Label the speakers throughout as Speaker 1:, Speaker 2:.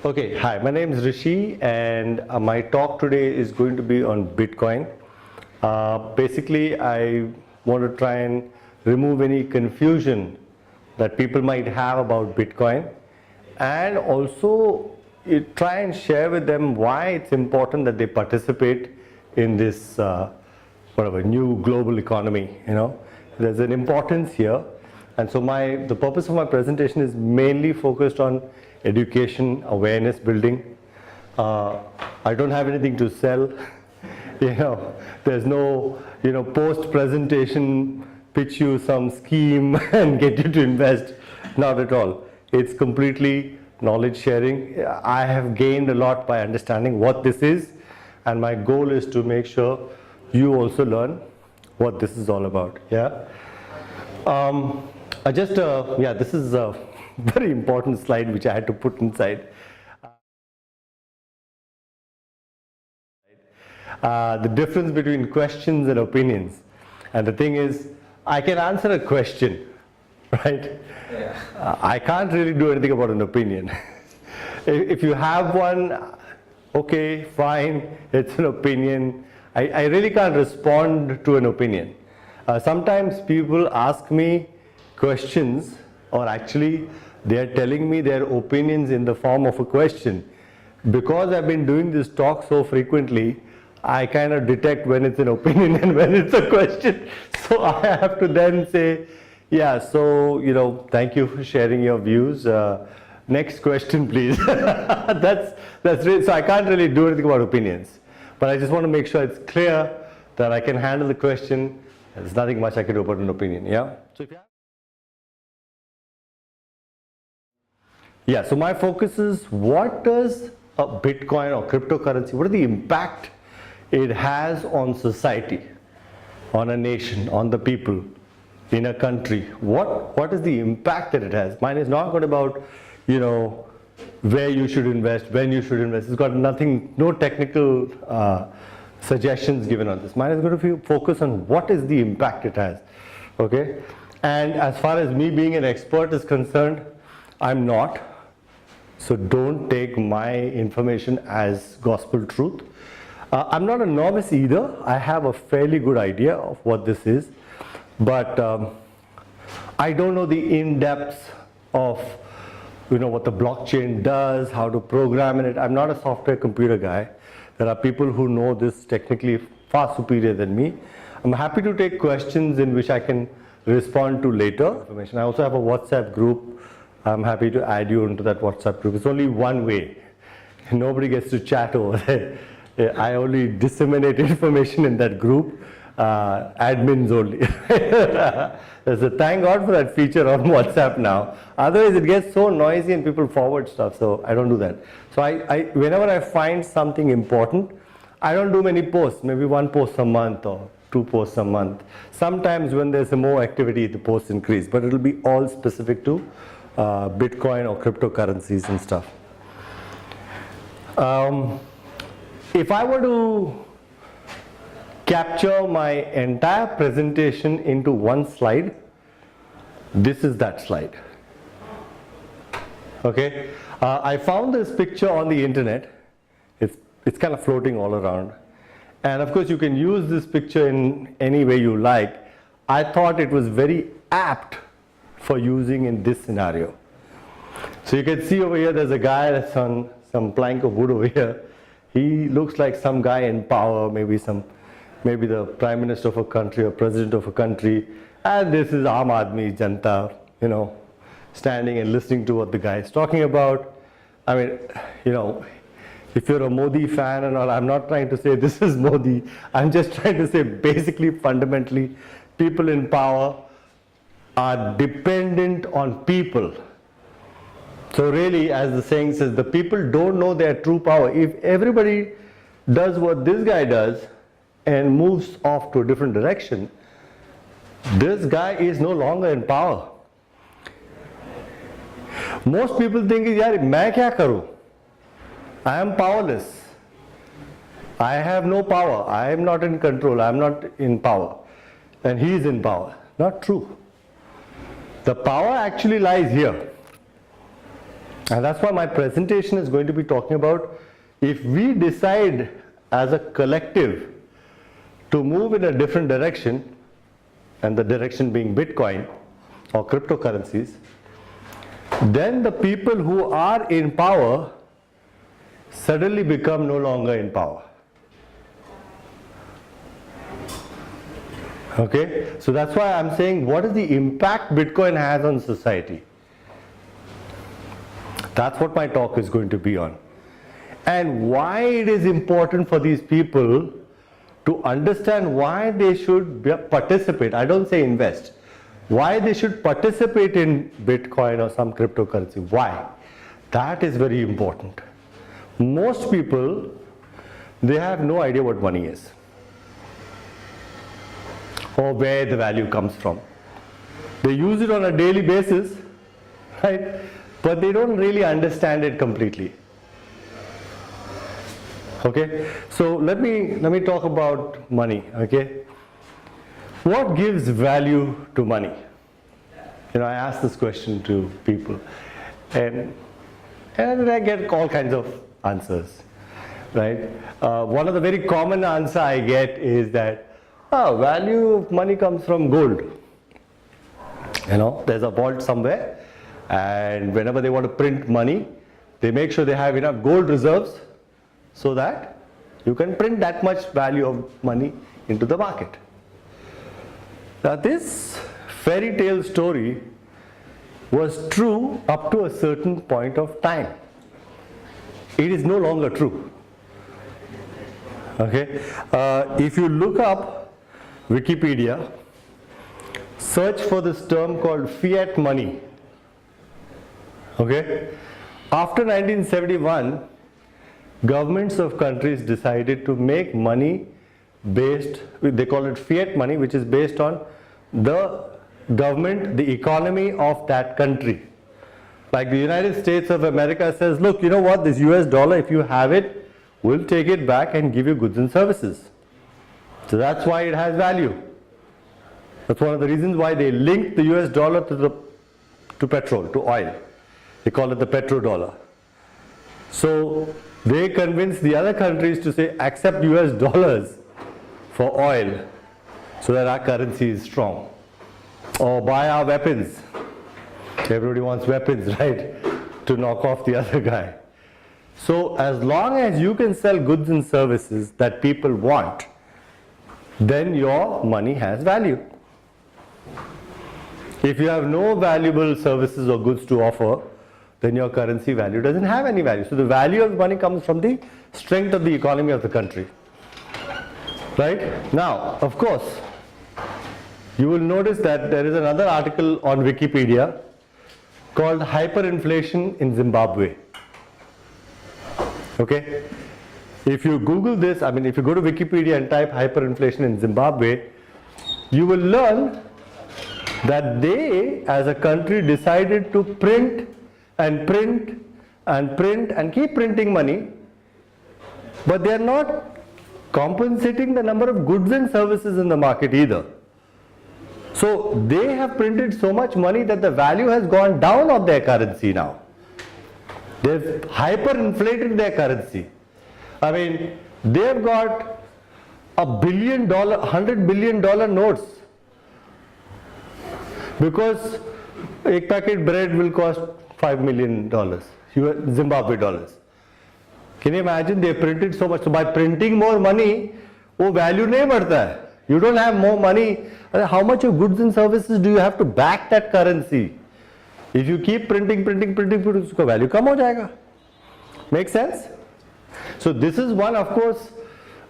Speaker 1: Okay, hi, my name is Rishi and my talk today is going to be on Bitcoin. Basically, I want to try and remove any confusion that people might have about Bitcoin and also try and share with them why it's important that they participate in this whatever new global economy. There's an importance here, and so the purpose of my presentation is mainly focused on education, awareness building. I don't have anything to sell. There's no post presentation pitch you some scheme and get you to invest. Not at all. It's completely knowledge sharing. I have gained a lot by understanding what this is, and my goal is to make sure you also learn what this is all about. This is a very important slide which I had to put inside. The difference between questions and opinions. And the thing is, I can answer a question, right? Yeah. I can't really do anything about an opinion. If you have one, okay, fine, it's an opinion. I really can't respond to an opinion. Sometimes people ask me questions, or actually they're telling me their opinions in the form of a question. Because I've been doing this talk so frequently, I kind of detect when it's an opinion and when it's a question. So I have to then say, yeah, so, thank you for sharing your views. Next question, please. that's really, so I can't really do anything about opinions. But I just want to make sure it's clear that I can handle the question. There's nothing much I can do about an opinion, yeah? So my focus is, what does a Bitcoin or cryptocurrency, what is the impact it has on society, on a nation, on the people, in a country? What is the impact that it has? Mine is not good about, where you should invest, when you should invest. It's got nothing, no technical suggestions given on this. Mine is going to focus on what is the impact it has, okay? And as far as me being an expert is concerned, I'm not. So don't take my information as gospel truth. I'm not a novice either. I have a fairly good idea of what this is, but I don't know the in-depths of what the blockchain does, how to program in it. I'm not a software computer guy. There are people who know this technically far superior than me. I'm happy to take questions in which I can respond to later. I also have a WhatsApp group. I'm happy to add you into that WhatsApp group. It's only one way. Nobody gets to chat over there. I only disseminate information in that group, admins only. So thank God for that feature on WhatsApp now. Otherwise it gets so noisy and people forward stuff, so I don't do that. So whenever I find something important, I don't do many posts, maybe one post a month or two posts a month. Sometimes when there's more activity, the posts increase, but it'll be all specific to Bitcoin or cryptocurrencies and stuff. If I were to capture my entire presentation into one slide, this is that slide. Okay, I found this picture on the internet. It's kind of floating all around, and of course you can use this picture in any way you like. I thought it was very apt for using in this scenario. So you can see over here there's a guy that's on some plank of wood over here. He looks like some guy in power, maybe the prime minister of a country or president of a country, and this is Aam Aadmi Janata, standing and listening to what the guy is talking about. I mean, if you're a Modi fan and all, I'm not trying to say this is Modi. I'm just trying to say basically, fundamentally, people in power are dependent on people. So really, as the saying says, the people don't know their true power. If everybody does what this guy does and moves off to a different direction, this guy is no longer in power. Most people think, yaar, main kya karu? I am powerless. I have no power. I am not in control. I am not in power. And he is in power. Not true. The power actually lies here. And that's why my presentation is going to be talking about, if we decide as a collective to move in a different direction, and the direction being Bitcoin or cryptocurrencies, then the people who are in power suddenly become no longer in power. Okay, so that's why I'm saying, what is the impact Bitcoin has on society? That's what my talk is going to be on. And why it is important for these people to understand why they should participate. I don't say invest. Why they should participate in Bitcoin or some cryptocurrency. Why? That is very important. Most people, they have no idea what money is, or where the value comes from. They use it on a daily basis, right? But they don't really understand it completely. Okay, so let me talk about money. Okay, what gives value to money? You know, I ask this question to people, and I get all kinds of answers, right? One of the very common answer I get is that value of money comes from gold. You know, there's a vault somewhere, and whenever they want to print money, they make sure they have enough gold reserves so that you can print that much value of money into the market. Now this fairy tale story was true up to a certain point of time. It is no longer true. Okay, if you look up Wikipedia, search for this term called fiat money. Okay, after 1971, governments of countries decided to make money based, they call it fiat money, which is based on the government, the economy of that country. Like the United States of America says, look, you know what, this US dollar, if you have it, we'll take it back and give you goods and services. So that's why it has value. That's one of the reasons why they linked the US dollar to petrol, to oil. They call it the petrodollar. So they convinced the other countries to say, accept US dollars for oil so that our currency is strong. Or buy our weapons. Everybody wants weapons, right? To knock off the other guy. So as long as you can sell goods and services that people want, then your money has value. If you have no valuable services or goods to offer, then your currency value doesn't have any value. So the value of money comes from the strength of the economy of the country. Right? Now, of course, you will notice that there is another article on Wikipedia called Hyperinflation in Zimbabwe. Okay? If you Google this, I mean, if you go to Wikipedia and type hyperinflation in Zimbabwe, you will learn that they, as a country, decided to print and print and print and keep printing money, but they are not compensating the number of goods and services in the market either. So they have printed so much money that the value has gone down of their currency now. They've hyperinflated their currency. I mean, they've got $1 billion, $100 billion notes, because a packet bread will cost $5 million, Zimbabwe dollars. Can you imagine? They printed so much. So by printing more money, वो value नहीं बढ़ता है. You don't have more money. How much of goods and services do you have to back that currency? If you keep printing, उसका value कम हो जाएगा. Make sense? So this is one, of course,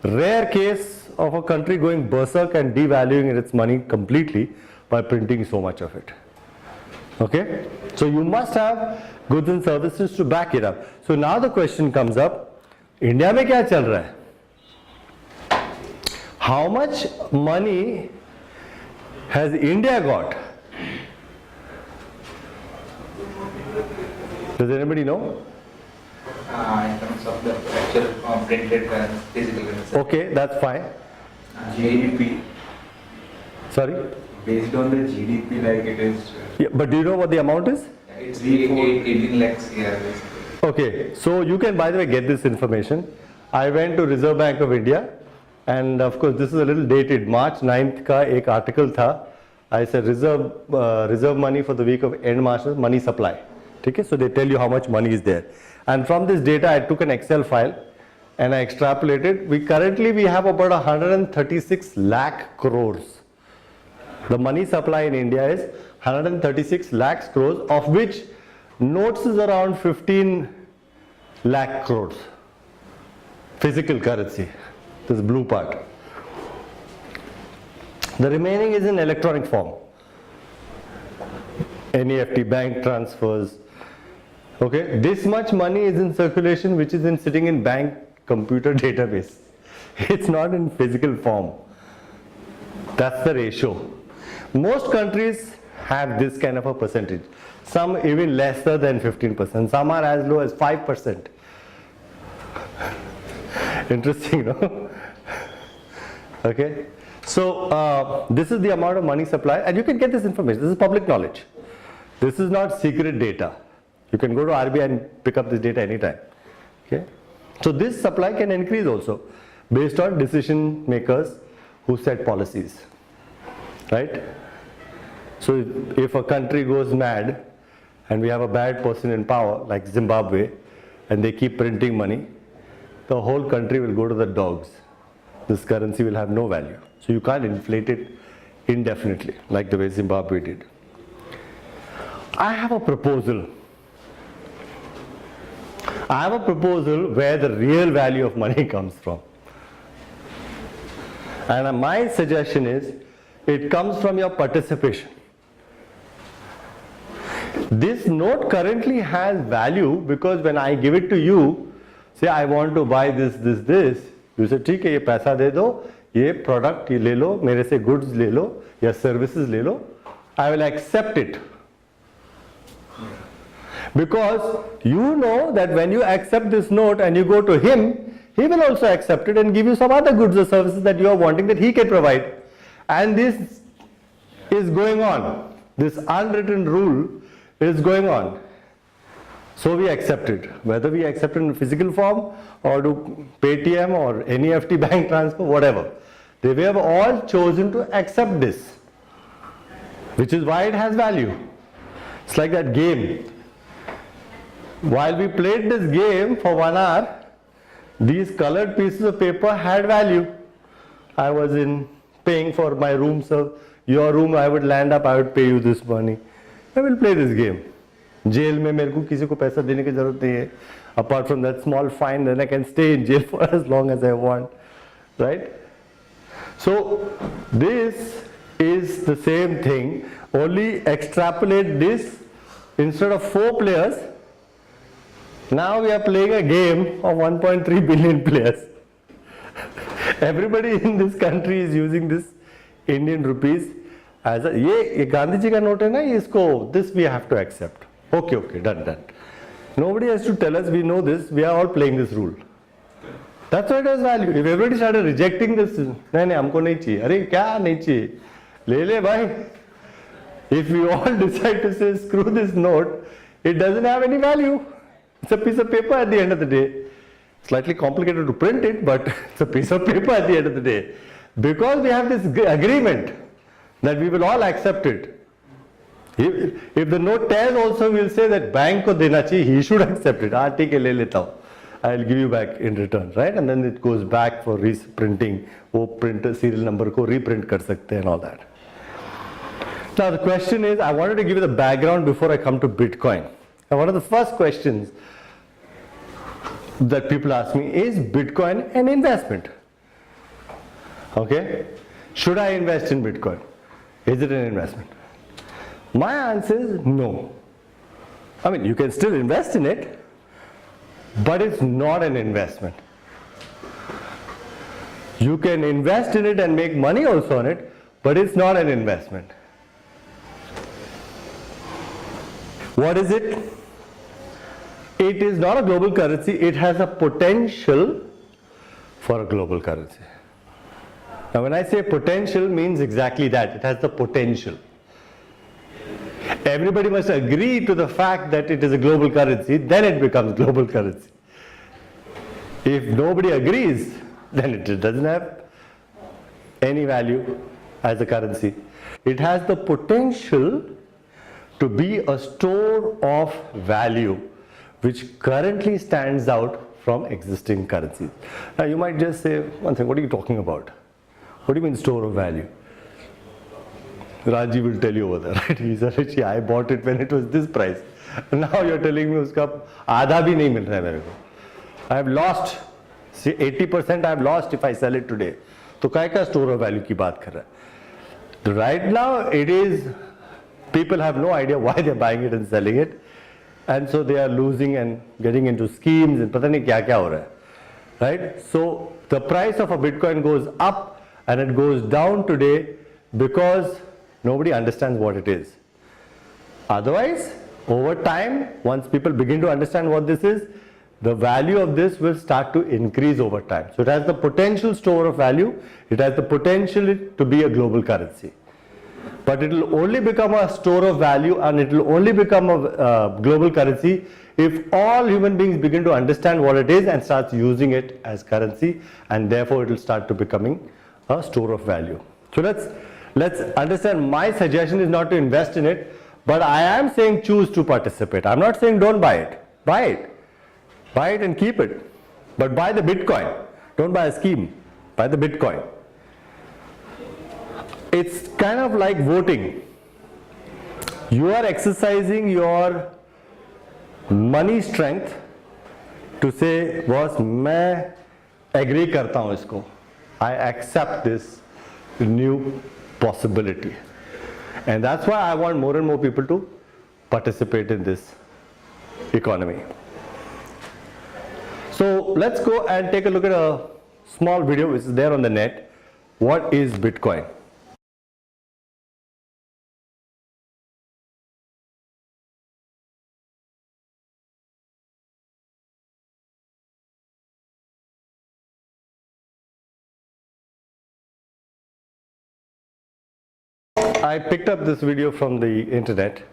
Speaker 1: rare case of a country going berserk and devaluing its money completely by printing so much of it. Okay? So you must have goods and services to back it up. So now the question comes up, India में क्या चल रहा है? How much money has India got? Does anybody know?
Speaker 2: In terms of the actual printed physical currency.
Speaker 1: Okay, that's fine.
Speaker 2: GDP.
Speaker 1: Sorry?
Speaker 2: Based on the GDP, like it is.
Speaker 1: Yeah, but do you know what the amount is?
Speaker 2: It It's 18 lakhs here. Basically.
Speaker 1: Okay, so you can, by the way, get this information. I went to Reserve Bank of India, and of course this is a little dated. March 9th का एक article था. I said reserve money for the week of end March money supply. Okay, so they tell you how much money is there. And from this data, I took an Excel file and I extrapolated. Currently we have about 136 lakh crores. The money supply in India is 136 lakh crores, of which notes is around 15 lakh crores. Physical currency, this blue part. The remaining is in electronic form. NEFT, bank transfers. Okay, this much money is in circulation, which is sitting in bank computer database. It's not in physical form. That's the ratio. Most countries have this kind of a percentage. Some even lesser than 15%. Some are as low as 5%. Interesting, no? Okay. So this is the amount of money supply, and you can get this information. This is public knowledge. This is not secret data. You can go to RBI and pick up this data anytime. Okay. So this supply can increase also based on decision makers who set policies, right? So if a country goes mad and we have a bad person in power like Zimbabwe and they keep printing money, the whole country will go to the dogs. This currency will have no value. So you can't inflate it indefinitely like the way Zimbabwe did. I have a proposal. I have a proposal where the real value of money comes from. And my suggestion is, it comes from your participation. This note currently has value because when I give it to you, say I want to buy this, you say, ठीक है ये पैसा दे दो, ये product ये ले लो, मेरे से goods ले लो, या services ले लो, I will accept it. Because you know that when you accept this note and you go to him, he will also accept it and give you some other goods or services that you are wanting that he can provide. And this is going on. This unwritten rule is going on. So we accept it. Whether we accept it in physical form or do Paytm or NEFT bank transfer, whatever. We have all chosen to accept this, which is why it has value. It's like that game. While we played this game for 1 hour, these colored pieces of paper had value. I was paying for my room, so your room I would land up, I would pay you this money. I will play this game. Jail में मेरे को किसी को पैसा देने की जरूरत नहीं है. Apart from that small fine, then I can stay in jail for as long as I want, right? So this is the same thing. Only extrapolate this. Instead of 4 players, now we are playing a game of 1.3 billion players. Everybody in this country is using this Indian rupees as a, ये गांधी जी का note है ना, इसको, this we have to accept. Okay, done. Nobody has to tell us, we know this, we are all playing this rule. That's why it has value. If everybody started rejecting this, नहीं हमको नहीं चाहिए, अरे क्या नहीं चाहिए, ले ले भाई. If we all decide to say screw this note, it doesn't have any value. It's a piece of paper at the end of the day. Slightly complicated to print it, but it's a piece of paper at the end of the day. Because we have this agreement that we will all accept it. If the note tears also, we'll say that bank ko dena chahiye, he should accept it. Ah, theek hai, le leta hu. I'll give you back in return, right? And then it goes back for reprinting. वो printer serial number को reprint कर सकते हैं and all that. Now the question is, I wanted to give you the background before I come to Bitcoin. Now one of the first questions that people ask me is Bitcoin an investment? Okay, should I invest in Bitcoin? Is it an investment? My answer is no. I mean, you can still invest in it, but it's not an investment. You can invest in it and make money also on it, but it's not an investment. What is it? It is not a global currency. It has a potential for a global currency. Now when I say potential, means exactly that. It has the potential. Everybody must agree to the fact that it is a global currency, then it becomes global currency. If nobody agrees, then it doesn't have any value as a currency. It has the potential to be a store of value which currently stands out from existing currencies. Now you might just say, one thing, what are you talking about? What do you mean store of value? Raji will tell you over there, right? He said, I bought it when it was this price. Now you're telling me uska आधा भी नहीं मिल रहा है मेरे को. I have lost, see 80% I have lost if I sell it today. तो काय का store of value की बात कर रहा है? Right now it is, people have no idea why they're buying it and selling it. And so they are losing and getting into schemes and पता नहीं क्या क्या हो रहा है. Right? So the price of a Bitcoin goes up and it goes down today because nobody understands what it is. Otherwise, over time, once people begin to understand what this is, the value of this will start to increase over time. So it has the potential store of value, it has the potential to be a global currency. But it will only become a store of value and it will only become a global currency if all human beings begin to understand what it is and start using it as currency, and therefore it will start to becoming a store of value. So let's understand, my suggestion is not to invest in it, but I am saying choose to participate. I'm not saying don't buy it. Buy it. Buy it and keep it. But buy the Bitcoin. Don't buy a scheme. Buy the Bitcoin. It's kind of like voting. You are exercising your money strength to say, boss, मैं agree करता हूँ इसको. I accept this new possibility. And that's why I want more and more people to participate in this economy. So let's go and take a look at a small video which is there on the net. What is Bitcoin? I picked up this video from the internet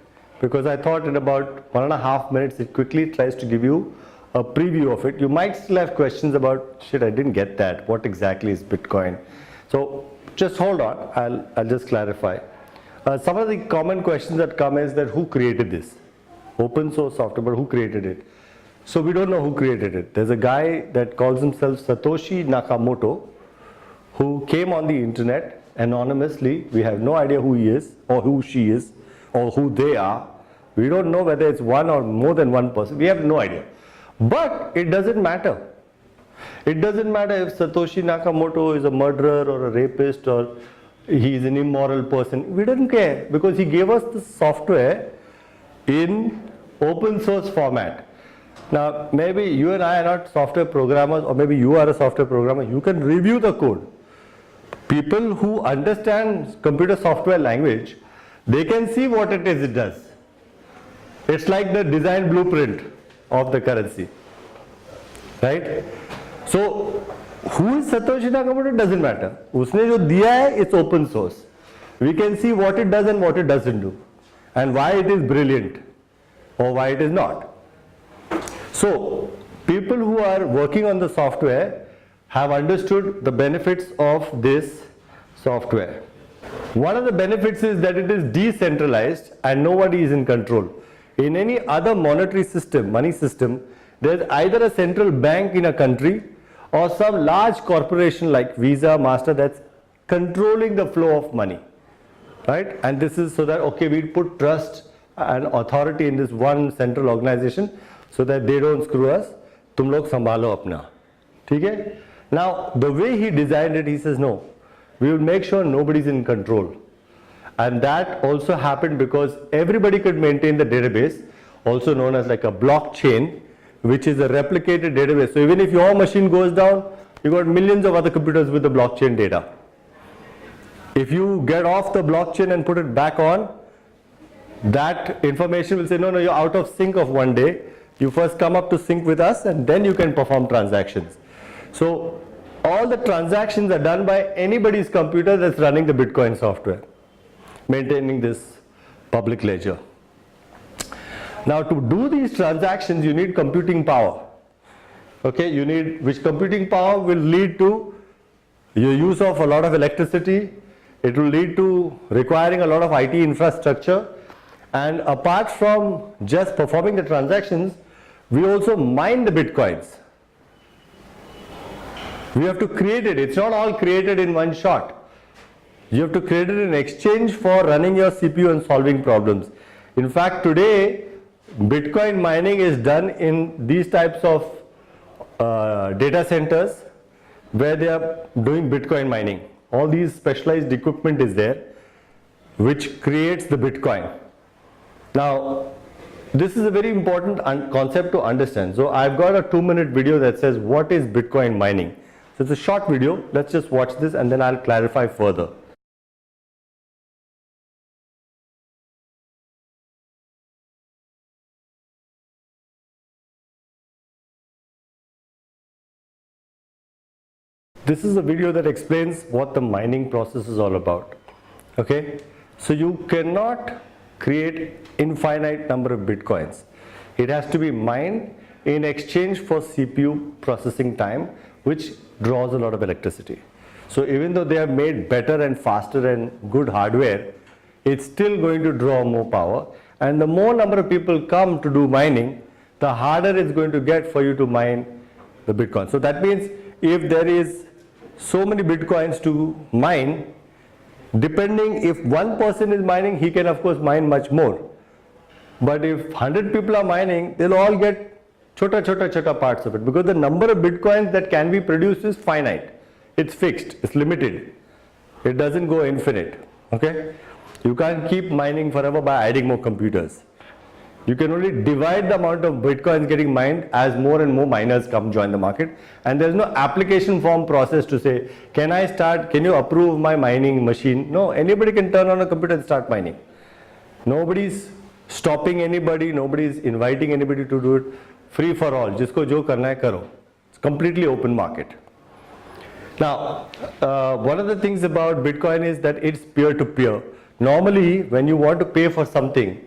Speaker 1: because I thought in about 1.5 minutes it quickly tries to give you a preview of it. You might still have questions about, shit, I didn't get that. What exactly is Bitcoin? So just hold on, I'll just clarify. Some of the common questions that come is that who created this? Open source software, but who created it? So we don't know who created it. There's a guy that calls himself Satoshi Nakamoto who came on the internet anonymously. We have no idea who he is or who she is or who they are. We don't know whether it's one or more than one person. We have no idea. But it doesn't matter. It doesn't matter if Satoshi Nakamoto is a murderer or a rapist or he is an immoral person. We don't care because he gave us the software in open source format. Now maybe you and I are not software programmers, or maybe you are a software programmer. You can review the code. People who understand computer software language, they can see what it is it does. It's like the design blueprint of the currency, right? So who is Satoshi Nakamoto doesn't matter. उसने जो दिया है, it's open source. We can see what it does and what it doesn't do, and why it is brilliant or why it is not. So people who are working on the software have understood the benefits of this software. One of the benefits is that it is decentralized and nobody is in control. In any other monetary system, money system, there's either a central bank in a country or some large corporation like Visa, Master that's controlling the flow of money, right? And this is so that, okay, we put trust and authority in this one central organization so that they don't screw us. तुम लोग संभालो अपना, ठीक है? Now, the way he designed it, he says, no, we will make sure nobody's in control. And that also happened because everybody could maintain the database, also known as like a blockchain, which is a replicated database. So even if your machine goes down, you got millions of other computers with the blockchain data. If you get off the blockchain and put it back on, that information will say, no, you're out of sync of one day. You first come up to sync with us and then you can perform transactions. So all the transactions are done by anybody's computer that's running the Bitcoin software, maintaining this public ledger. Now to do these transactions, you need computing power. Okay, which computing power will lead to your use of a lot of electricity. It will lead to requiring a lot of IT infrastructure. And apart from just performing the transactions, we also mine the bitcoins. We have to create it. It's not all created in one shot. You have to create it in exchange for running your CPU and solving problems. In fact, today, Bitcoin mining is done in these types of data centers where they are doing Bitcoin mining. All these specialized equipment is there which creates the Bitcoin. Now, this is a very important concept to understand. So I've got a 2-minute video that says what is Bitcoin mining. So it's a short video. Let's just watch this and then I'll clarify further. This is a video that explains what the mining process is all about. Okay, so you cannot create infinite number of bitcoins. It has to be mined in exchange for CPU processing time, which draws a lot of electricity. So even though they have made better and faster and good hardware, it's still going to draw more power. And the more number of people come to do mining, the harder it's going to get for you to mine the Bitcoin. So that means if there is so many bitcoins to mine, depending if one person is mining, he can of course mine much more. But if 100 people are mining, they'll all get chota parts of it, because the number of bitcoins that can be produced is finite. It's fixed, it's limited. It doesn't go infinite. Okay? You can't keep mining forever by adding more computers. You can only divide the amount of bitcoins getting mined as more and more miners come join the market. And there's no application form process to say, can you approve my mining machine? No, anybody can turn on a computer and start mining. Nobody's stopping anybody, nobody's inviting anybody to do it. Free for all. Jisko jo karna hai karo. It's completely open market. Now, one of the things about Bitcoin is that it's peer-to-peer. Normally, when you want to pay for something,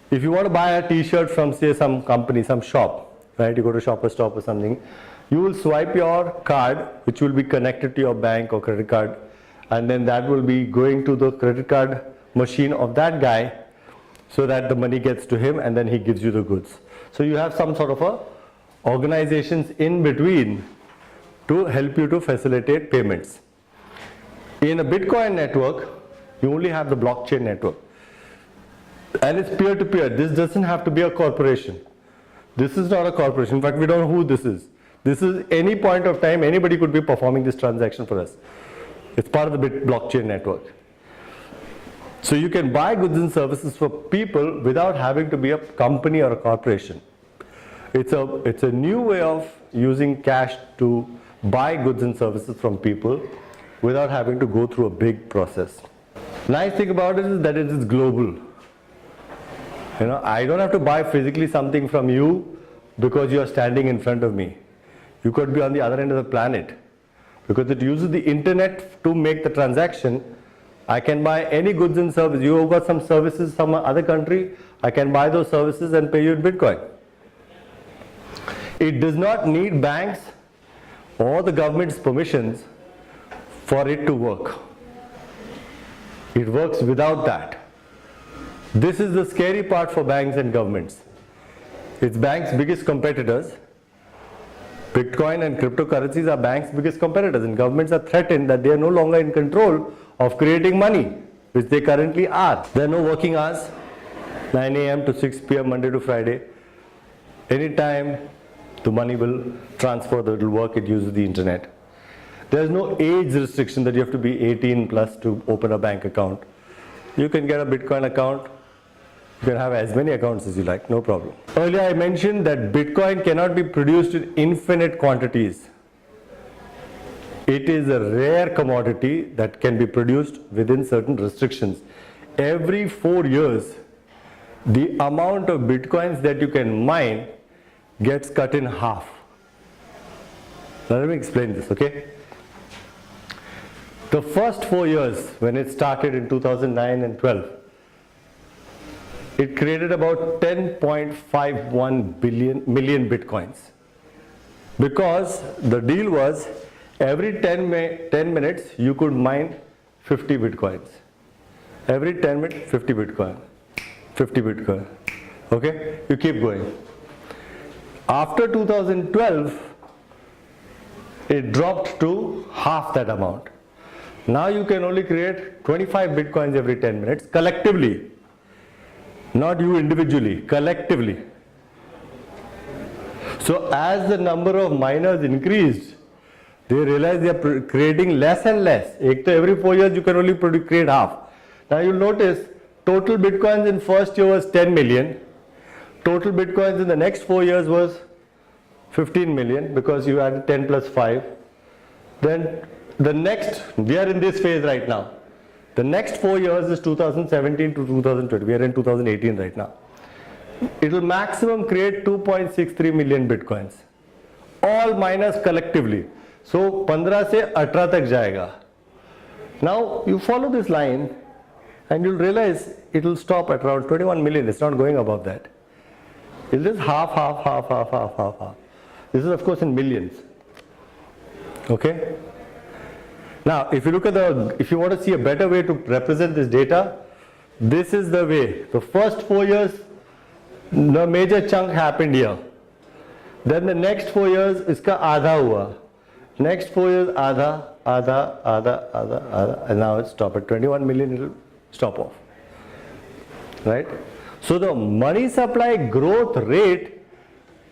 Speaker 1: if you want to buy a t-shirt from say some company, some shop, right? You go to Shoppers Stop or something, you will swipe your card, which will be connected to your bank or credit card, and then that will be going to the credit card machine of that guy so that the money gets to him and then he gives you the goods. So you have some sort of a organizations in between to help you to facilitate payments. In a Bitcoin network, you only have the blockchain network. And it's peer-to-peer. This doesn't have to be a corporation. This is not a corporation. In fact, we don't know who this is. This is any point of time, anybody could be performing this transaction for us. It's part of the blockchain network. So you can buy goods and services for people without having to be a company or a corporation. It's a new way of using cash to buy goods and services from people without having to go through a big process. Nice thing about it is that it is global. You know, I don't have to buy physically something from you because you are standing in front of me. You could be on the other end of the planet. Because it uses the internet to make the transaction. I can buy any goods and services. You have got some services from other country, I can buy those services and pay you in Bitcoin. It does not need banks or the government's permissions for it to work. It works without that. This is the scary part for banks and governments. It's banks' biggest competitors. Bitcoin and cryptocurrencies are banks' biggest competitors, and governments are threatened that they are no longer in control of creating money, which they currently are. There are no working hours, 9 a.m. to 6 p.m. Monday to Friday. Anytime the money will transfer, that will work, it uses the internet. There is no age restriction that you have to be 18 plus to open a bank account. You can get a Bitcoin account. You can have as many accounts as you like, no problem. Earlier I mentioned that Bitcoin cannot be produced in infinite quantities. It is a rare commodity that can be produced within certain restrictions. Every 4 years, the amount of Bitcoins that you can mine gets cut in half. Now let me explain this, okay? The first 4 years, when it started in 2009 and 12, it created about 10.51 million bitcoins. Because the deal was every 10 minutes you could mine 50 bitcoins. Every 10 minutes, 50 bitcoin. 50 bitcoin. Okay? You keep going. After 2012, it dropped to half that amount. Now you can only create 25 bitcoins every 10 minutes collectively. Not you individually, collectively. So as the number of miners increased, they realized they are creating less and less. Every 4 years you can only create half. Now you'll notice total bitcoins in first year was 10 million. Total bitcoins in the next 4 years was 15 million because you added 10 plus 5. Then the next, we are in this phase right now. The next 4 years is 2017 to 2020. We are in 2018 right now. It will maximum create 2.63 million bitcoins. All miners collectively. So 15 से 18 तक जाएगा. Now you follow this line and you'll realize it will stop at around 21 million. It's not going above that. It is half. This is of course in millions. Okay? Now, if you look at if you want to see a better way to represent this data, this is the way. The first 4 years, the major chunk happened here. Then the next 4 years, iska आधा हुआ. Next 4 years, आधा, and now it's stopped at 21 million. It will stop off. Right? So the money supply growth rate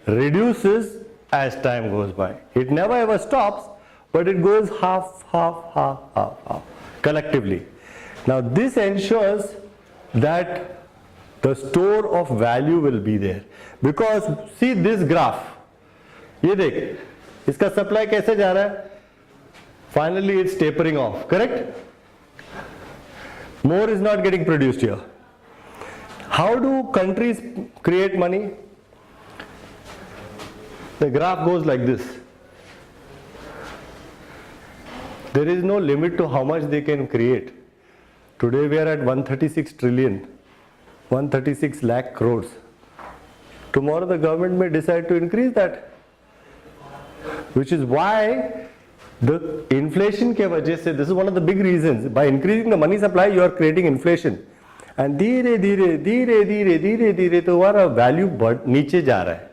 Speaker 1: reduces as time goes by. It never ever stops, but it goes half, collectively. Now this ensures that the store of value will be there. Because see this graph, ये देख, इसका supply कैसे जा रहा है? Finally it's tapering off, correct? More is not getting produced here. How do countries create money? The graph goes like this. There is no limit to how much they can create. Today we are at 136 trillion, 136 lakh crores. Tomorrow the government may decide to increase that. Which is why the inflation ke wajah se, this is one of the big reasons. By increasing the money supply, you are creating inflation. And धीरे धीरे तुम्हारा value नीचे जा रहा है.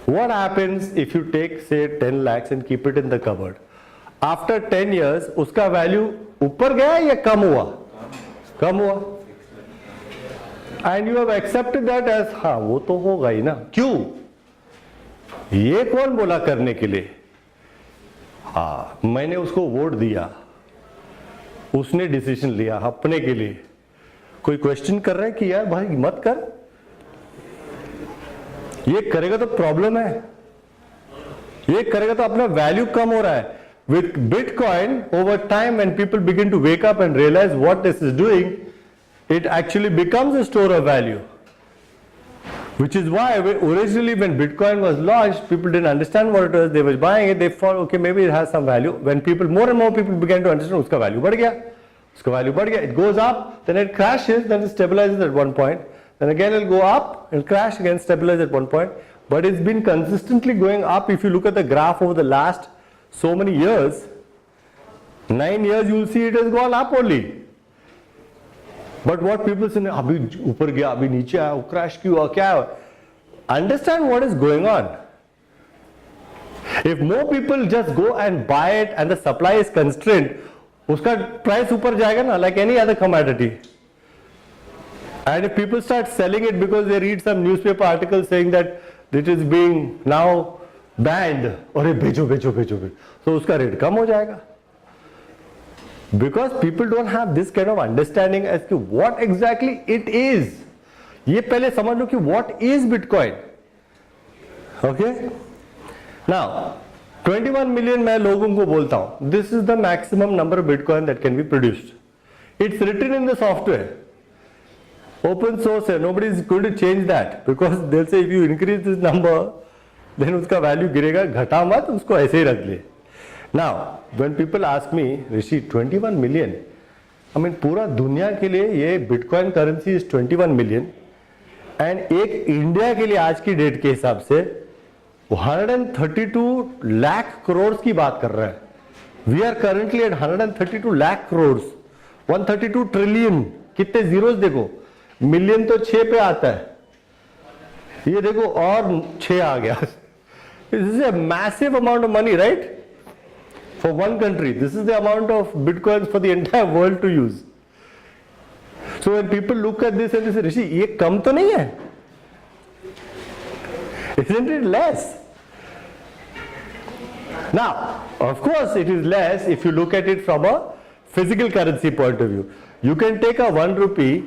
Speaker 1: What happens if you take say 10 lakhs and keep it in the cupboard? After 10 years, उसका value ऊपर गया या कम हुआ? कम हुआ. And you have accepted that as हाँ वो तो होगा ही ना. क्यों? ये कौन बोला करने के लिए? हाँ मैंने उसको वोट दिया, उसने डिसीजन लिया अपने के लिए. कोई क्वेश्चन कर रहा है कि यार भाई मत कर, ये करेगा तो प्रॉब्लम है, ये करेगा तो अपना वैल्यू कम हो रहा है. With Bitcoin, over time when people begin to wake up and realize what this is doing, it actually becomes a store of value. Which is why originally when Bitcoin was launched, people didn't understand what it was, they were buying it, they thought okay maybe it has some value. When more and more people began to understand, uska value बढ़ गया, uska value बढ़ गया, it goes up, then it crashes, then it stabilizes at one point, then again it will go up and crash again, stabilize at one point. But it's been consistently going up. If you look at the graph over the last so many years, 9 years, you will see it has gone up only. But what people say, abhi upar gaya, abhi niche aaya, crash kyun hua, kya hai? Understand what is going on. If more people just go and buy it and the supply is constrained, uska price upar jayega na, like any other commodity. And if people start selling it because they read some newspaper article saying that it is being now banned, अरे बेचो, so उसका rate कम हो जाएगा. Because people don't have this kind of understanding as to what exactly it is. ये पहले समझ लो कि what is Bitcoin. Okay? Now, 21 million मैं लोगों को बोलता हूँ. This is the maximum number of Bitcoin that can be produced. It's written in the software. Open source है. Nobody is going to change that because they'll say if you increase this number, then उसका value गिरेगा, घटा मत, उसको ऐसे ही रख ले. Now, when people ask me, Rishi, 21 million, I mean पूरा दुनिया के लिए ये bitcoin currency is 21 million and एक इंडिया के लिए आज की डेट के हिसाब से 132 लाख करोड़ की बात कर रहे हैं. We are currently at 132 lakh crore. 132 trillion. कितने जीरोस देखो, मिलियन तो 6 पे आता है, ये देखो और 6 आ गया. This is a massive amount of money, right? For one country, this is the amount of bitcoins for the entire world to use. So when people look at this and they say, Rishi, ये कम तो नहीं है? Isn't it less? Now, of course, it is less if you look at it from a physical currency point of view. You can take a 1 rupee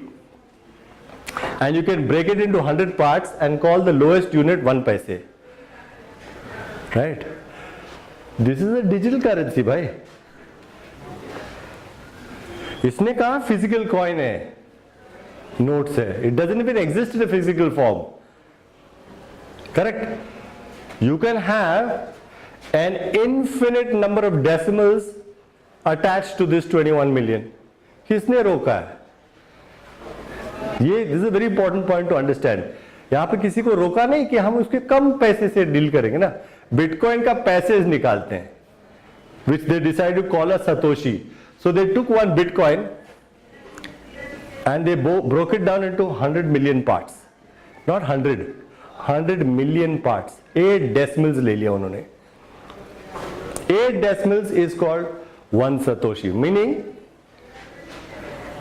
Speaker 1: and you can break it into 100 parts and call the lowest unit 1 paise. Right? This is a digital currency, भाई. इसने कहा physical coin है, notes है. It doesn't even exist in a physical form. Correct? You can have an infinite number of decimals attached to this 21 million. किसने रोका है? ये this is a very important point to understand. यहाँ पे किसी को रोका नहीं कि हम उसके कम पैसे से डील करेंगे ना. बिटकॉइन का पैसेज निकालते हैं, which they decide to call a Satoshi. So they took one Bitcoin and they broke it down into 100 million parts. Not 100 million parts. 8 decimals ले लिया उन्होंने. 8 decimals is called 1 Satoshi, meaning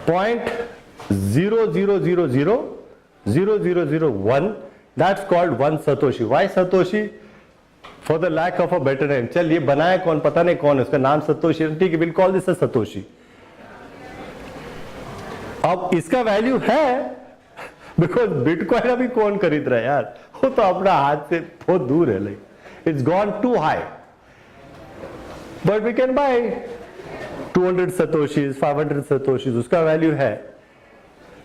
Speaker 1: 0.000000001. That's called 1 Satoshi. Why Satoshi? For the lack of a better name. चल ये बनाया कौन, पता नहीं कौन है, उसका नाम सतोशी. ठीक है, we'll call this a Satoshi. अब इसका वैल्यू है बिकॉज बिटकॉइन अभी कौन खरीद रहा है यार, वो तो अपना हाथ से बहुत दूर है. Like it's gone too high, but we can buy 200 satoshis, 500 satoshis, उसका वैल्यू है.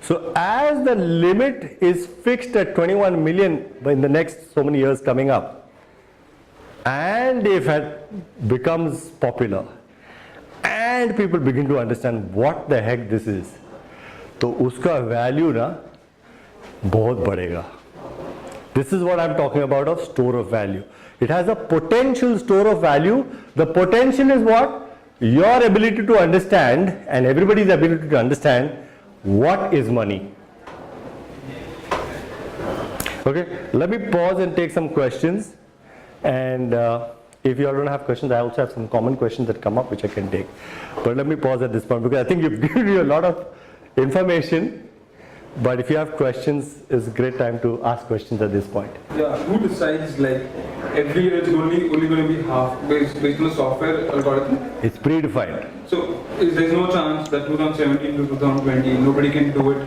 Speaker 1: So as the limit is fixed at 21 million in the next so many years coming up, and if it becomes popular and people begin to understand what the heck this is, तो उसका value ना बहुत बढ़ेगा. This is what I'm talking about of store of value. It has a potential store of value. The potential is what? Your ability to understand and everybody's ability to understand what is money. Okay, let me pause and take some questions. And if you all don't have questions, I also have some common questions that come up which I can take. But let me pause at this point because I think you've given me a lot of information. But if you have questions, it's a great time to ask questions at this point.
Speaker 3: Yeah, who decides like every year it's only going to be half based on a software algorithm?
Speaker 1: It's predefined.
Speaker 3: So there's no chance that 2017 to 2020 nobody can do it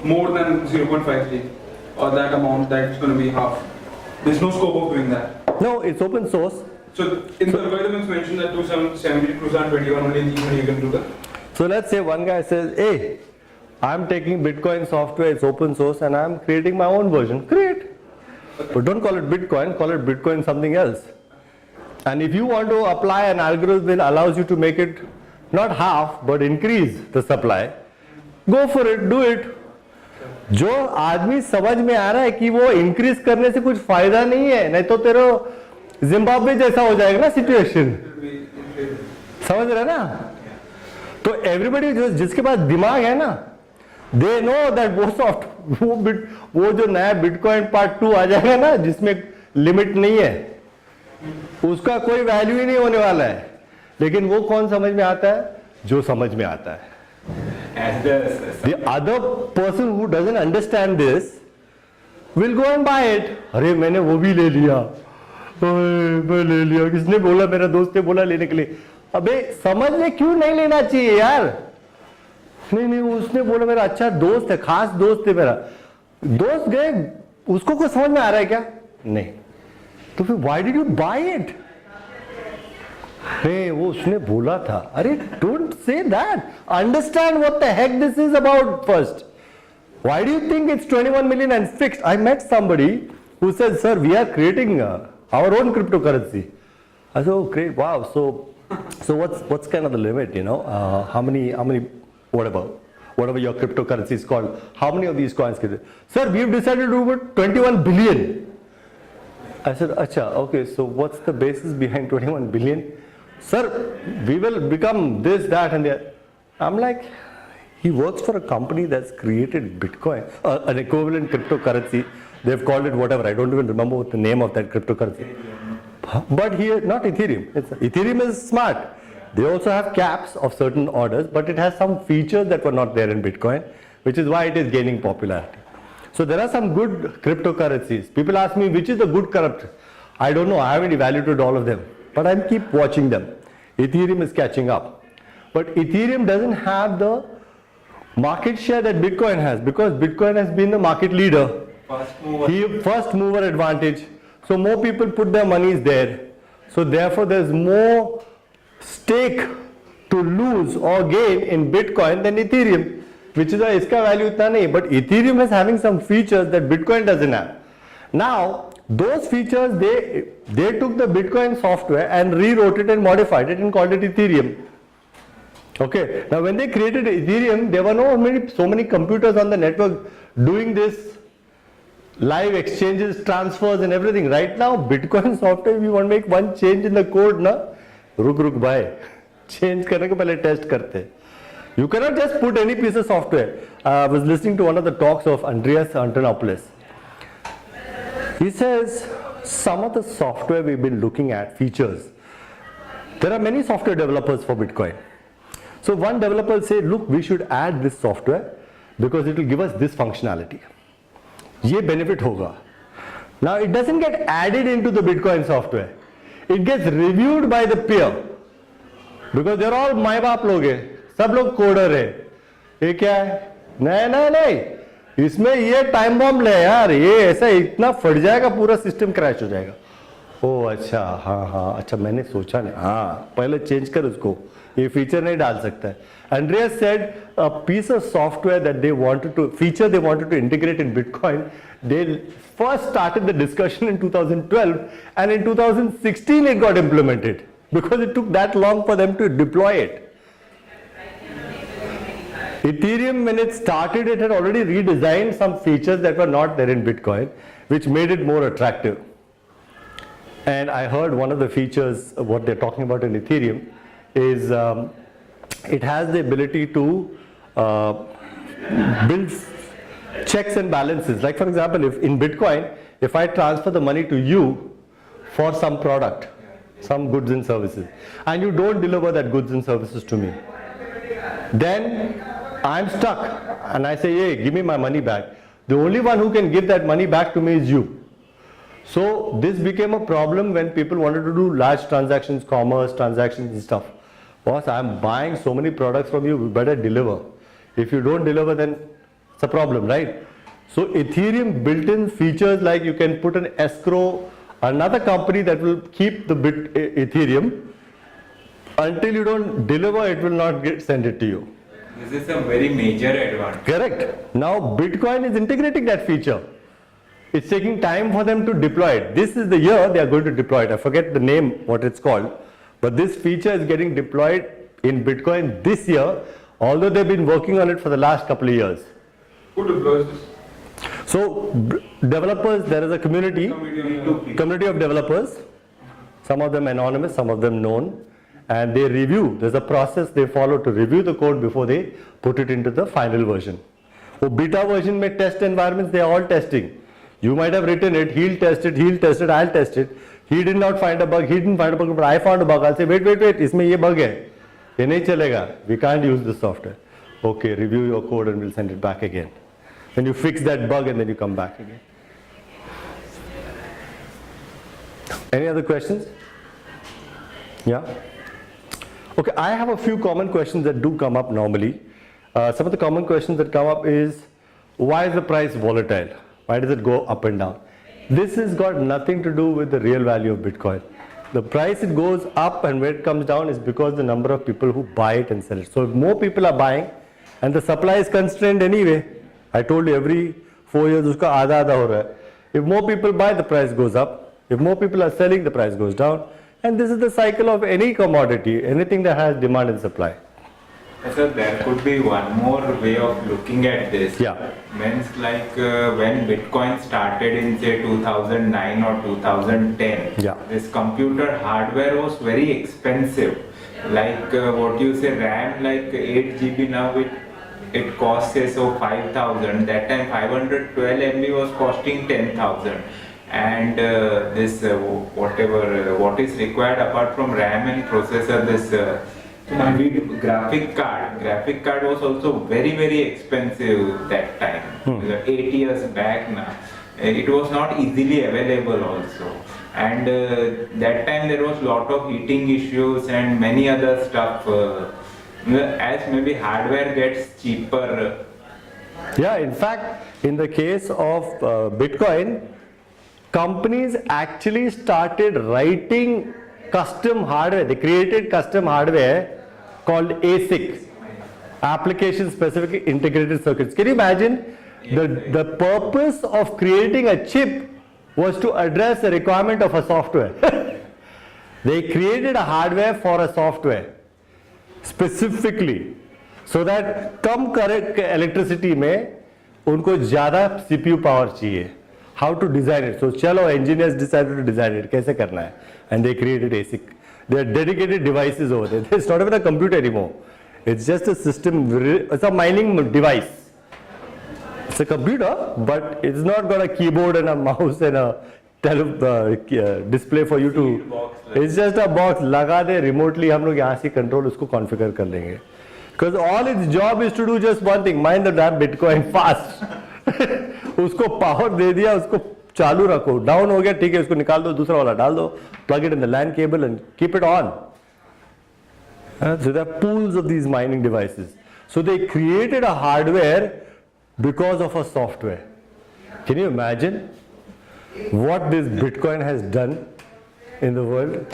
Speaker 3: more than 0.53 or that amount that's going to be half. There's no scope of doing that.
Speaker 1: No, it's open source.
Speaker 3: So in the algorithm it's mentioned that 2017 to 2021 only you can do that.
Speaker 1: So let's say one guy says, hey, I'm taking Bitcoin software, it's open source, and I'm creating my own version. Create. But don't call it Bitcoin, call it Bitcoin something else. And if you want to apply an algorithm that allows you to make it not half, but increase the supply, go for it, do it. जो आदमी समझ में आ रहा है कि वो increase करने से कुछ फायदा नहीं है, नहीं तो तेरा जिम्बाब्वे जैसा हो जाएगा ना सिचुएशन. समझ रहे ना? तो एवरीबडी जिसके पास दिमाग है ना, दे नो दैट वो जो नया बिटकॉइन पार्ट 2 आ जाएगा ना जिसमें लिमिट नहीं है, उसका कोई वैल्यू ही नहीं होने वाला है. लेकिन वो कौन समझ में आता है? जो समझ में आता है. The other person who doesn't understand this will go and buy it. अरे मैंने वो भी ले लिया, मैं ले लिया, किसने बोला? मेरा दोस्त ने बोला लेने के लिए. अबे समझ में क्यों नहीं लेना चाहिए यार? नहीं उसने बोला, मेरा अच्छा दोस्त है, खास दोस्त है मेरा. दोस्त गए, उसको कुछ समझ में आ रहा है क्या? नहीं. तो फिर why did you buy it? नहीं वो उसने बोला था. अरे don't say that. Understand what the heck this is about first. Why do you think it's 21 million and fixed? I met somebody who said, sir, we are creating our own cryptocurrency. I said, oh great, wow. So what's kind of the limit, you know? How many whatever your cryptocurrency is called. How many of these coins can you? Sir, we've decided to do about 21 billion. I said, Acha, okay, so what's the basis behind 21 billion? Sir, we will become this, that, and that. I'm like, he works for a company that's created Bitcoin, an equivalent cryptocurrency. They've called it whatever. I don't even remember what the name of that cryptocurrency. But here, not Ethereum. Ethereum is smart. They also have caps of certain orders, but it has some features that were not there in Bitcoin, which is why it is gaining popularity. So there are some good cryptocurrencies. People ask me, which is the good corrupt? I don't know. I haven't evaluated all of them, but I keep watching them. Ethereum is catching up. But Ethereum doesn't have the market share that Bitcoin has, because Bitcoin has been the market leader. First mover advantage. So more people put their monies there. So therefore there's more stake to lose or gain in Bitcoin than Ethereum, which is why iska value itna nahi. But Ethereum is having some features that Bitcoin doesn't have. Now those features, they took the Bitcoin software and rewrote it and modified it and called it Ethereum. Okay. Now when they created Ethereum, there were so many computers on the network doing this live exchanges, transfers and everything. Right now, Bitcoin software, if you want to make one change in the code, na, ruk bhai, change karne ke pehle test karte. You cannot just put any piece of software. I was listening to one of the talks of Andreas Antonopoulos. He says some of the software we've been looking at, features, there are many software developers for Bitcoin. So one developer said, look, we should add this software because it will give us this functionality. Ye benefit hoga. Now it doesn't get added into the Bitcoin software. It gets reviewed by the peer. Because they're all माँ बाप लोग हैं, सब लोग coder है. ये क्या है? नहीं, इसमें ये टाइम बॉम्ब ले यार, ये ऐसा इतना फट जाएगा, पूरा सिस्टम क्रैश हो जाएगा. ओह अच्छा, हाँ, अच्छा मैंने सोचा नहीं, हाँ पहले चेंज कर उसको, ये फीचर नहीं डाल सकता है. Andreas said a piece of software that they wanted to integrate in Bitcoin, they first started the discussion in 2012 and in 2016 it got implemented because it took that long for them to deploy it. Ethereum, when it started, it had already redesigned some features that were not there in Bitcoin, which made it more attractive. And I heard one of the features, what they're talking about in Ethereum, is it has the ability to build checks and balances. Like for example, if in Bitcoin, if I transfer the money to you for some product, some goods and services, and you don't deliver that goods and services to me, then I'm stuck and I say, hey, give me my money back. The only one who can give that money back to me is you. So this became a problem when people wanted to do large transactions, commerce transactions and stuff. Boss, I'm buying so many products from you, we better deliver. If you don't deliver, then it's a problem, right? So Ethereum built in features like you can put an escrow, another company that will keep the Ethereum. Until you don't deliver, it will not send it to you.
Speaker 2: This is a very major advantage.
Speaker 1: Correct. Now Bitcoin is integrating that feature. It's taking time for them to deploy it. This is the year they are going to deploy it. I forget the name, what it's called. But this feature is getting deployed in Bitcoin this year, although they've been working on it for the last couple of years.
Speaker 3: Who deploys this?
Speaker 1: So developers, there is a community of developers, some of them anonymous, some of them known, and they review. There's a process they follow to review the code before they put it into the final version. So beta version mein test environments, they are all testing. You might have written it, he'll test it, I'll test it. He did not find a bug, he didn't find a bug, but I found a bug. I'll say, wait, isme ye bug hai. Ye nahi chalega. We can't use this software. Okay, review your code and we'll send it back again. Then you fix that bug and then you come back again. Any other questions? Yeah? Okay, I have a few common questions that do come up normally. Some of the common questions that come up is, why is the price volatile? Why does it go up and down? This has got nothing to do with the real value of Bitcoin. The price it goes up and where it comes down is because the number of people who buy it and sell it. So if more people are buying and the supply is constrained anyway, I told you every 4 years uska aadha ho raha hai. If more people buy, the price goes up. If more people are selling, the price goes down. And this is the cycle of any commodity, anything that has demand and supply.
Speaker 4: So there could be one more way of looking at this.
Speaker 1: Yeah.
Speaker 4: Means like when Bitcoin started in say 2009 or 2010,
Speaker 1: Yeah.
Speaker 4: this computer hardware was very expensive. Like what you say RAM, like 8 GB now it costs say so 5,000. That time 512 MB was costing 10,000. And this whatever what is required apart from RAM and processor, this graphic card was also very expensive that time. 8 years back now. It was not easily available also, and that time there was lot of heating issues and many other stuff. As maybe hardware gets cheaper.
Speaker 1: Yeah, in fact, in the case of Bitcoin, companies actually started writing custom hardware. They created custom hardware called ASIC, application specific integrated circuits. Can you imagine? The purpose of creating a chip was to address the requirement of a software. They created a hardware for a software specifically, so that come correct electricity में उनको ज़्यादा CPU power चाहिए. How to design it? So चलो engineers decided to design it. कैसे करना है? And they created ASIC. They are dedicated devices over there. It's not even a computer anymore. It's just a system. It's a mining device. It's a computer, but it's not got a keyboard and a mouse and a display for you to. It's just a box. लगा दे remotely हम लोग यहाँ से control उसको configure कर लेंगे. Because all its job is to do just one thing: mine the damn Bitcoin fast. उसको power दे दिया, उसको चालू रखो. Down हो गया, ठीक है, उसको निकाल दो, दूसरा वाला डाल दो. Plug it in the LAN cable and keep it on. So there are pools of these mining devices. So they created a hardware because of a software. Can you imagine what this Bitcoin has done in the world?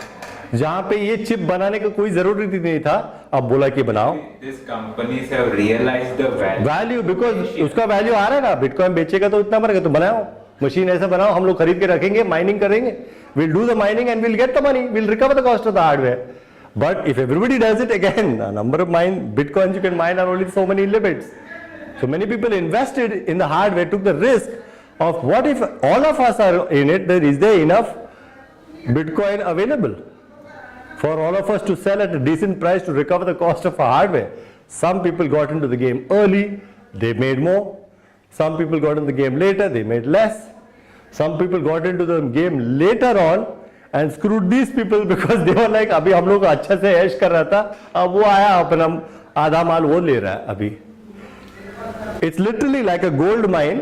Speaker 1: जहाँ पे ये chip बनाने का कोई जरूरत ही नहीं था, अब बोला कि बनाओ.
Speaker 4: These companies have realized the value.
Speaker 1: Value because उसका value आ रहा है ना. Bitcoin बेचेगा तो इतना मरेगा, तो बनाओ मशीन ऐसा बनाओ, हम लोग खरीद के रखेंगे, माइनिंग करेंगे. We'll do the mining and we'll get the money. We'll recover the cost of the hardware. But if everybody does it again, a number of Bitcoins you can mine are only so many limits. So many people invested in the hardware, took the risk of what if all of us are in it, then is there enough Bitcoin available for all of us to sell at a decent price to recover the cost of our hardware? Some people got into the game early, they made more. Some people got into the game later, they made less. Some people got into the game later on and screwed these people because they were like, अभी हम लोग अच्छा से ऐश कर रहा था, अब वो आया अपना आधा माल वो ले रहा है अभी. It's literally like a gold mine.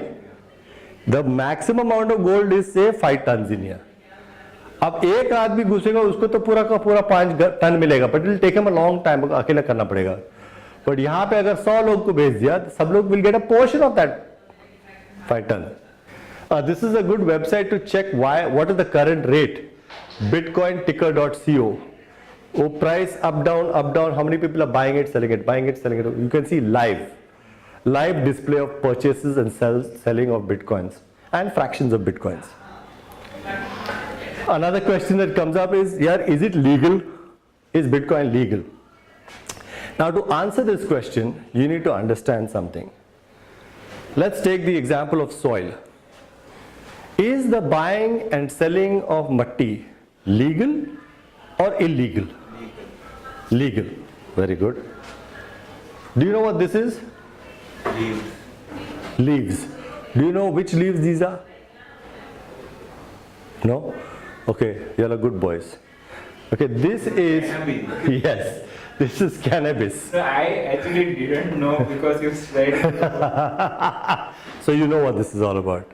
Speaker 1: The maximum amount of gold is say 5 tons in here. अब एक आदमी घुसेगा उसको तो पूरा का पूरा 5 टन मिलेगा, but it will take him a long time, अकेला करना पड़ेगा. But यहाँ पे अगर 100 लोग को भेज दिया, तो सब लोग will get a portion of that 5 tons. This is a good website to check what is the current rate. Bitcointicker.co. Oh, price up down. How many people are buying it, selling it, buying it, selling it? You can see live display of purchases and selling of Bitcoins and fractions of Bitcoins. Another question that comes up is, is it legal? Is Bitcoin legal? Now, to answer this question, you need to understand something. Let's take the example of soil. Is the buying and selling of matti legal or illegal? Legal. Very good. Do you know what this is?
Speaker 4: Leaves.
Speaker 1: Leaves. Do you know which leaves these are? No? Okay, you are good boys. Okay, this is, yes, this is cannabis.
Speaker 4: So I actually didn't know because you said.
Speaker 1: So you know what this is all about.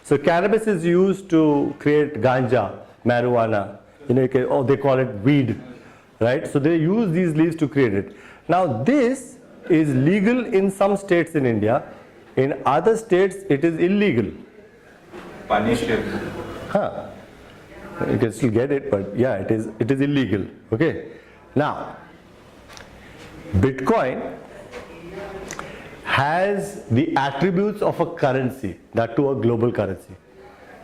Speaker 1: So cannabis is used to create ganja, marijuana. You know, they call it weed, right? So they use these leaves to create it. Now this is legal in some states in India. In other states, it is illegal.
Speaker 4: Punishable.
Speaker 1: Huh. You can still get it, but yeah, it is illegal. Okay. Now, Bitcoin has the attributes of a currency, that too a global currency,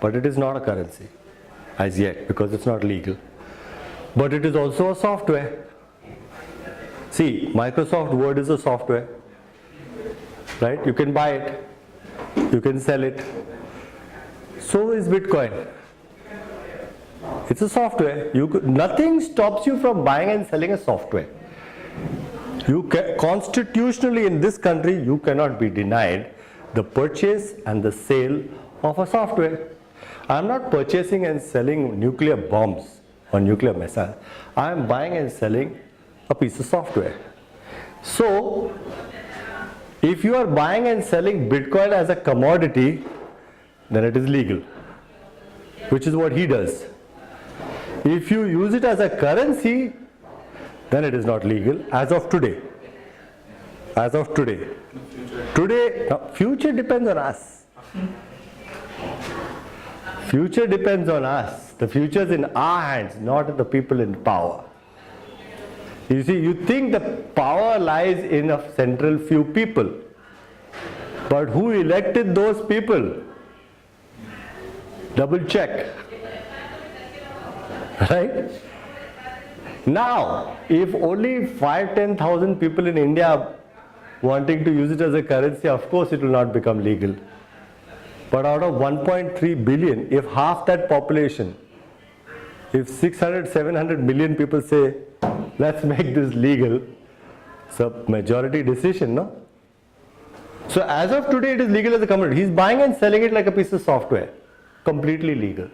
Speaker 1: but it is not a currency as yet because it's not legal. But it is also a software. See, Microsoft Word is a software, right? You can buy it, you can sell it. So is Bitcoin. It's a software. Nothing stops you from buying and selling a software. Constitutionally in this country, you cannot be denied the purchase and the sale of a software. I am not purchasing and selling nuclear bombs or nuclear missiles. I am buying and selling a piece of software. So, if you are buying and selling Bitcoin as a commodity, then it is legal, which is what he does. If you use it as a currency, then it is not legal as of today. As of today. Today, future depends on us. Future depends on us. The future is in our hands, not the people in power. You see, you think the power lies in a central few people. But who elected those people? Double check. Right? Now, if only 5,000-10,000 people in India are wanting to use it as a currency, of course it will not become legal. But out of 1.3 billion, if half that population, if 600-700 million people say, let's make this legal, it's a majority decision, no? So as of today, it is legal as a commodity. He's buying and selling it like a piece of software. Completely legal.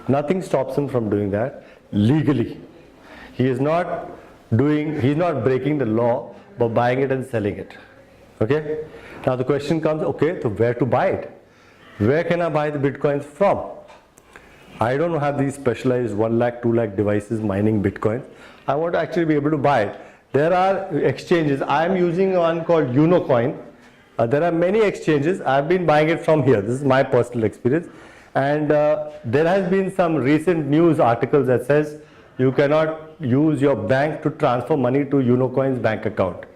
Speaker 1: Nothing stops him from doing that legally. He is not breaking the law by buying it and selling it. Okay? Now the question comes, okay, so where to buy it? Where can I buy the Bitcoins from? I don't have these specialized 1 lakh, 2 lakh devices mining Bitcoins. I want to actually be able to buy it. There are exchanges. I am using one called Unocoin. There are many exchanges. I have been buying it from here. This is my personal experience. And there has been some recent news articles that says you cannot use your bank to transfer money to Unocoin's bank account.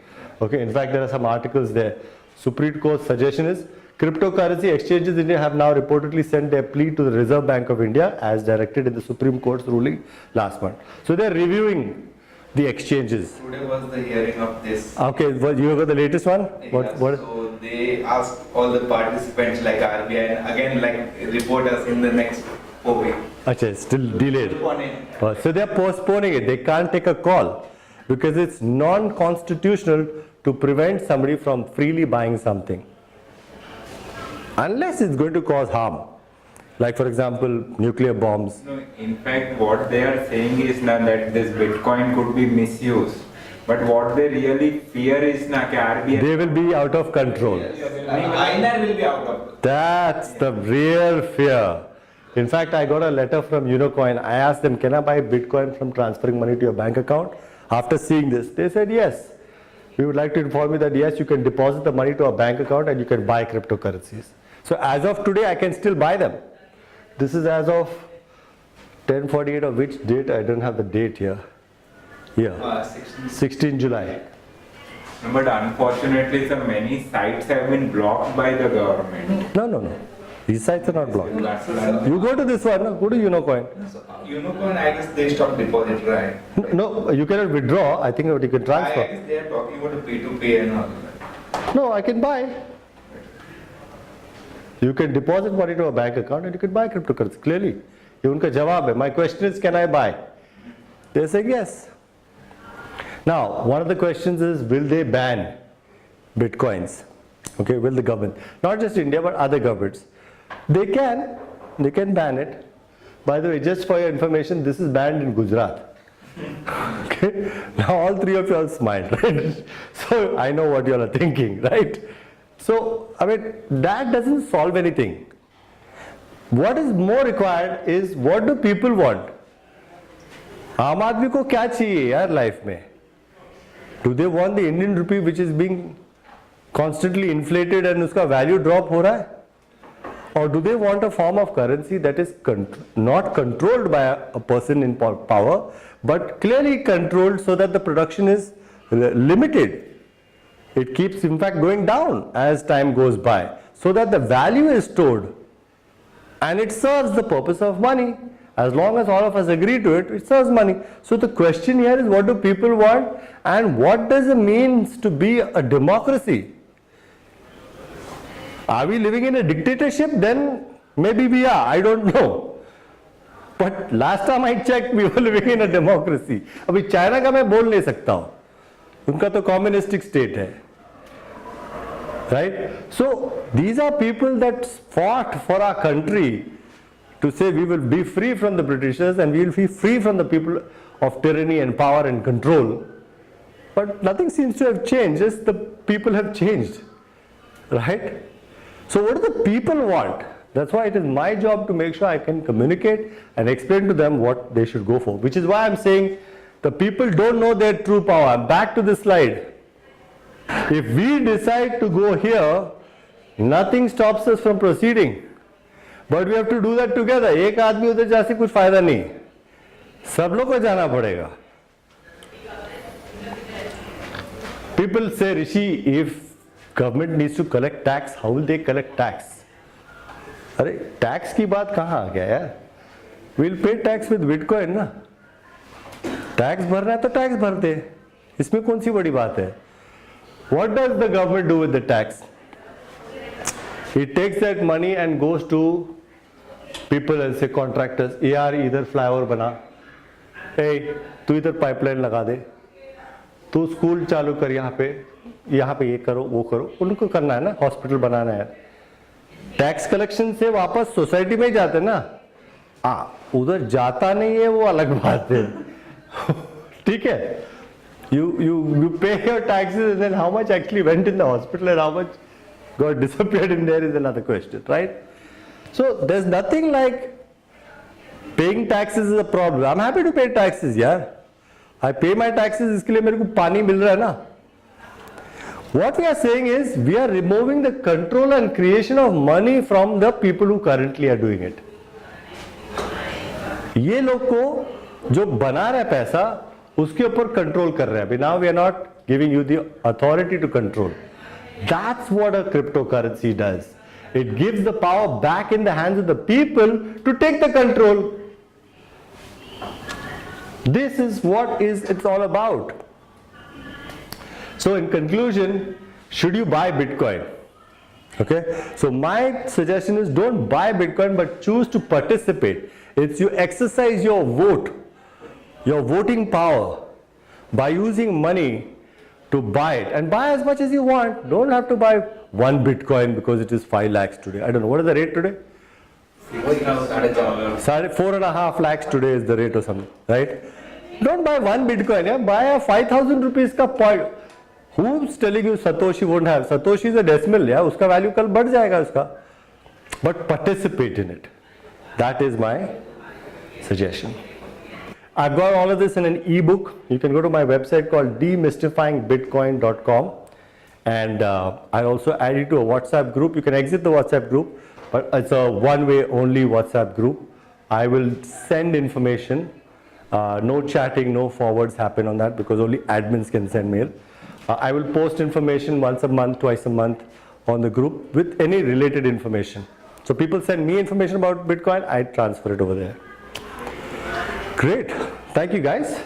Speaker 1: Okay, in fact, there are some articles there. Supreme Court's suggestion is cryptocurrency exchanges in India have now reportedly sent their plea to the Reserve Bank of India as directed in the Supreme Court's ruling last month. So they are reviewing the exchanges.
Speaker 2: Today was the hearing of this.
Speaker 1: Okay, you got the latest one?
Speaker 2: Yeah, so they asked all the participants like RBI and again like report us in the next 4 weeks.
Speaker 1: Achha, still delayed.
Speaker 2: Postponing.
Speaker 1: So they are postponing it. They can't take a call because it's non-constitutional to prevent somebody from freely buying something. Unless it's going to cause harm. Like for example, nuclear bombs.
Speaker 4: No, in fact, what they are saying is now that this Bitcoin could be misused. But what they really fear is na कि RBI.
Speaker 1: They will be out of control.
Speaker 2: INR will be out of.
Speaker 1: That's the real fear. In fact, I got a letter from Unocoin. I asked them, can I buy Bitcoin from transferring money to your bank account? After seeing this, they said yes. We would like to inform you that yes, you can deposit the money to a bank account and you can buy cryptocurrencies. So as of today, I can still buy them. This is as of 10/48 of which date? I don't have the date here. Yeah, 16 July.
Speaker 4: But unfortunately, so many sites have been blocked by the government.
Speaker 1: No. These sites are not blocked.
Speaker 4: That's why-
Speaker 1: You go to this one, no? Go to Unocoin.
Speaker 2: Unocoin, I guess they stopped deposit, right?
Speaker 1: No, you cannot withdraw. I think you can
Speaker 2: I
Speaker 1: transfer.
Speaker 2: guess they are talking about the P2P and all that.
Speaker 1: No, I can buy. You can deposit money to a bank account and you can buy cryptocurrency. Clearly, ये उनका जवाब है. My question is, can I buy? They're saying yes. Now, one of the questions is, will they ban Bitcoins? Okay, will the government? Not just India, but other governments. They can ban it. By the way, just for your information, this is banned in Gujarat. Okay, now all three of you all smiled, right? So I know what you all are thinking, right? So, I mean, that doesn't solve anything. What is more required is, what do people want? आम आदमी को क्या चाहिए यार life में? Do they want the Indian rupee which is being constantly inflated and उसका value drop हो रहा है? Or do they want a form of currency that is not controlled by a person in power, but clearly controlled so that the production is limited? It keeps in fact going down as time goes by, so that the value is stored and it serves the purpose of money. As long as all of us agree to it, it serves money. So the question here is, what do people want and what does it mean to be a democracy? Are we living in a dictatorship? Then maybe we are, I don't know. But last time I checked, we were living in a democracy. अभी China का मैं बोल नहीं सकता हूँ, उनका तो communistic state है, right? So these are people that fought for our country to say we will be free from the Britishers and we will be free from the people of tyranny and power and control. But nothing seems to have changed, just the people have changed, right? So what do the people want? That's why it is my job to make sure I can communicate and explain to them what they should go for. Which is why I'm saying the people don't know their true power. I'm back to this slide. If we decide to go here, nothing stops us from proceeding. But we have to do that together. एक आदमी उधर जा से कुछ फायदा नहीं, सब लोग को जाना पड़ेगा. People say, Rishi, if government needs to collect tax, how will they collect tax? अरे टैक्स की बात कहाँ आ गया यार? We'll pay tax with Bitcoin ना. टैक्स भरना है तो टैक्स भर दे, इसमें कौन सी बड़ी बात है? What does the government do with the tax? It takes that money and goes to people and say contractors, यार इधर फ्लाईओवर बना, तू इधर पाइपलाइन लगा दे, तू स्कूल चालू कर यहाँ पे ये करो वो करो, उनको करना है ना, हॉस्पिटल बनाना है. टैक्स कलेक्शन से वापस सोसाइटी में ही जाते ना, उधर जाता नहीं है वो अलग बात है. ठीक है, you pay your taxes and then how much actually went in the hospital and how much got disappeared in there is another question, right? So there's nothing like paying taxes is a problem. I'm happy to pay taxes, yeah. I pay my taxes, इसके लिए मेरे को पानी मिल रहा है ना. What we are saying is we are removing the control and creation of money from the people who currently are doing it. ये लोग को जो बना रहा है पैसा उसके ऊपर कंट्रोल कर रहे हैं. Now we are not giving you the authority to control. That's what a cryptocurrency does. It gives the power back in the hands of the people to take the control. This is what it's all about. So in conclusion, should you buy Bitcoin? Okay, so my suggestion is don't buy Bitcoin but choose to participate. It's you exercise your vote, your voting power by using money to buy it, and buy as much as you want. Don't have to buy one Bitcoin because it is 5 lakhs today. I don't know, what is the rate today? 4.5 lakhs today is the rate or something, right? Don't buy one Bitcoin, yeah? Buy a 5,000 rupees ka point. Who's telling you Satoshi won't have? Satoshi is a decimal, yeah? Uska value kal बढ़ जाएगा उसका. But participate in it. That is my suggestion. I've got all of this in an ebook. You can go to my website called demystifyingbitcoin.com, and I also add you to a WhatsApp group. You can exit the WhatsApp group, but it's a one-way only WhatsApp group. I will send information. No chatting, no forwards happen on that because only admins can send mail. I will post information once a month, twice a month on the group with any related information. So people send me information about Bitcoin, I transfer it over there. Great. Thank you guys.